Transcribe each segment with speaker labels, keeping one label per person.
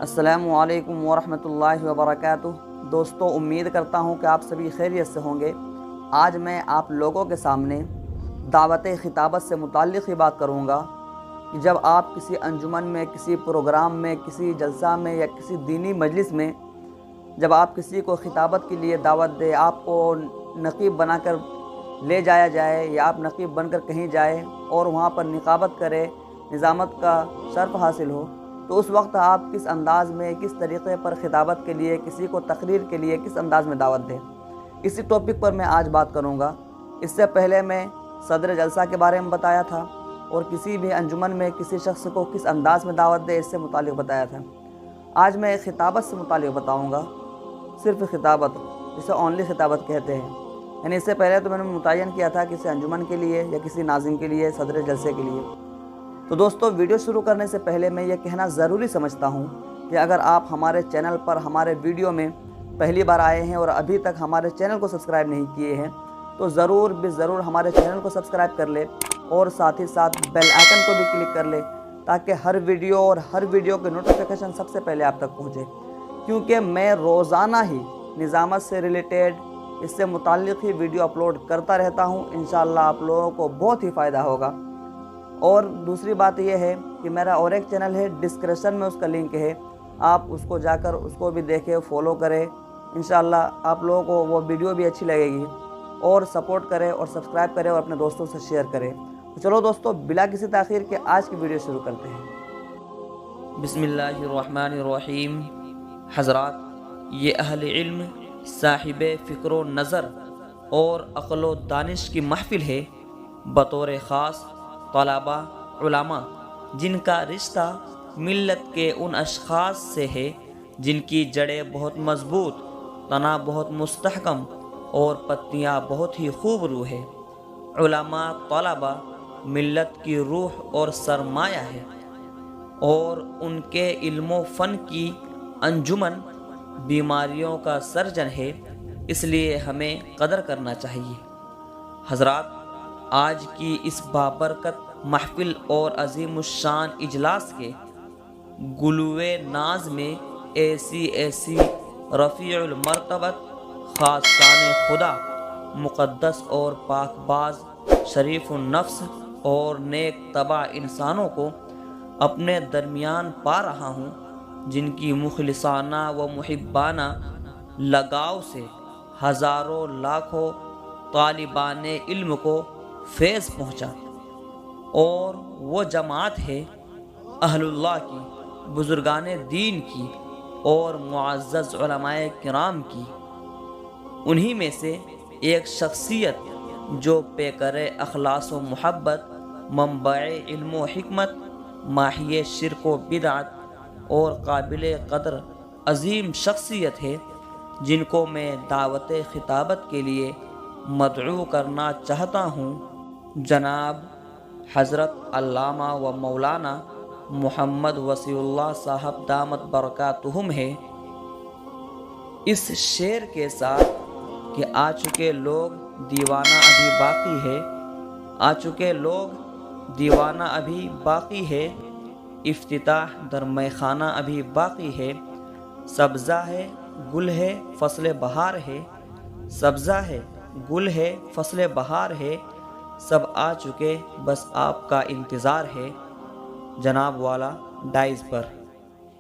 Speaker 1: السلام علیکم ورحمۃ اللہ وبرکاتہ۔ دوستو، امید کرتا ہوں کہ آپ سبھی خیریت سے ہوں گے۔ آج میں آپ لوگوں کے سامنے دعوت خطابت سے متعلق ہی بات کروں گا کہ جب آپ کسی انجمن میں، کسی پروگرام میں، کسی جلسہ میں یا کسی دینی مجلس میں جب آپ کسی کو خطابت کے لیے دعوت دیں، آپ کو نقیب بنا کر لے جایا جائے یا آپ نقیب بن کر کہیں جائے اور وہاں پر نقابت کرے، نظامت کا شرف حاصل ہو، تو اس وقت آپ کس انداز میں، کس طریقے پر خطابت کے لیے، کسی کو تقریر کے لیے کس انداز میں دعوت دیں، اسی ٹاپک پر میں آج بات کروں گا۔ اس سے پہلے میں صدر جلسہ کے بارے میں بتایا تھا اور کسی بھی انجمن میں کسی شخص کو کس انداز میں دعوت دے اس سے متعلق بتایا تھا۔ آج میں خطابت سے متعلق بتاؤں گا، صرف خطابت، جسے اونلی خطابت کہتے ہیں۔ یعنی اس سے پہلے تو میں نے متعین کیا تھا کسی انجمن کے لیے یا کسی ناظم کے لیے، صدر جلسے کے لیے۔ تو دوستو، ویڈیو شروع کرنے سے پہلے میں یہ کہنا ضروری سمجھتا ہوں کہ اگر آپ ہمارے چینل پر ہمارے ویڈیو میں پہلی بار آئے ہیں اور ابھی تک ہمارے چینل کو سبسکرائب نہیں کیے ہیں تو ضرور ہمارے چینل کو سبسکرائب کر لیں اور ساتھ ہی ساتھ بیل آئکن کو بھی کلک کر لیں تاکہ ہر ویڈیو کے نوٹیفیکیشن سب سے پہلے آپ تک پہنچے، کیونکہ میں روزانہ ہی نظامت سے ریلیٹڈ، اس سے متعلق ہی ویڈیو اپلوڈ کرتا رہتا ہوں۔ انشاءاللہ آپ لوگوں کو بہت ہی فائدہ ہوگا۔ اور دوسری بات یہ ہے کہ میرا اور ایک چینل ہے، ڈسکرپشن میں اس کا لنک ہے، آپ اس کو جا کر اس کو بھی دیکھیں، فالو کریں۔ انشاءاللہ آپ لوگوں کو وہ ویڈیو بھی اچھی لگے گی، اور سپورٹ کریں اور سبسکرائب کریں اور اپنے دوستوں سے شیئر کریں۔ تو چلو دوستو، بلا کسی تاخیر کے آج کی ویڈیو شروع کرتے ہیں۔ بسم اللہ الرحمن الرحیم۔ حضرات، یہ اہل علم، صاحب فکر و نظر اور عقل و دانش کی محفل ہے، بطور خاص طلباء، علماء، جن کا رشتہ ملت کے ان اشخاص سے ہے جن کی جڑیں بہت مضبوط، تنا بہت مستحکم اور پتیاں بہت ہی خوب روح ہے۔ علماء، طلباء ملت کی روح اور سرمایہ ہے، اور ان کے علم و فن کی انجمن بیماریوں کا سرجن ہے، اس لیے ہمیں قدر کرنا چاہیے۔ حضرات، آج کی اس بابرکت محفل اور عظیم الشان اجلاس کے گلوے ناز میں ایسی رفیع المرتبت خاصان خدا، مقدس اور پاک باز، شریف النفس اور نیک طبع انسانوں کو اپنے درمیان پا رہا ہوں، جن کی مخلصانہ و محبانہ لگاؤ سے ہزاروں لاکھوں طالبان علم کو فیض پہنچا، اور وہ جماعت ہے اہل اللہ کی، بزرگان دین کی اور معزز علماء کرام کی۔ انہی میں سے ایک شخصیت جو پیکر اخلاص و محبت، منبع علم و حکمت، ماحیِ شرک و بدعت اور قابل قدر عظیم شخصیت ہے، جن کو میں دعوت خطابت کے لیے مدعو کرنا چاہتا ہوں، جناب حضرت علامہ و مولانا محمد وصی اللہ صاحب دامت برکاتہم ہے۔ اس شعر کے ساتھ کہ آ چکے لوگ دیوانہ ابھی باقی ہے، آ چکے لوگ دیوانہ ابھی باقی ہے، افتتاح در میخانہ ابھی باقی ہے، سبزہ ہے گل ہے فصل بہار ہے، سبزہ ہے گل ہے فصل بہار ہے، سب آ چکے بس آپ کا انتظار ہے، جناب والا ڈائز پر۔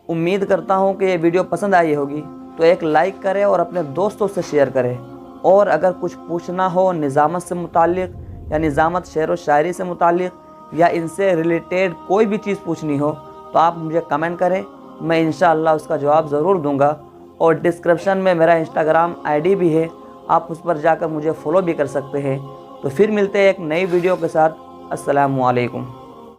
Speaker 1: امید کرتا ہوں کہ یہ ویڈیو پسند آئی ہوگی، تو ایک لائک کریں اور اپنے دوستوں سے شیئر کریں، اور اگر کچھ پوچھنا ہو نظامت سے متعلق یا نظامت شعر و شاعری سے متعلق یا ان سے ریلیٹڈ کوئی بھی چیز پوچھنی ہو تو آپ مجھے کمنٹ کریں، میں انشاءاللہ اس کا جواب ضرور دوں گا۔ اور ڈسکرپشن میں میرا انسٹاگرام ID بھی ہے، آپ اس پر جا کر مجھے فالو بھی کر سکتے ہیں۔ تو پھر ملتے ہیں ایک نئی ویڈیو کے ساتھ۔ السلام علیکم۔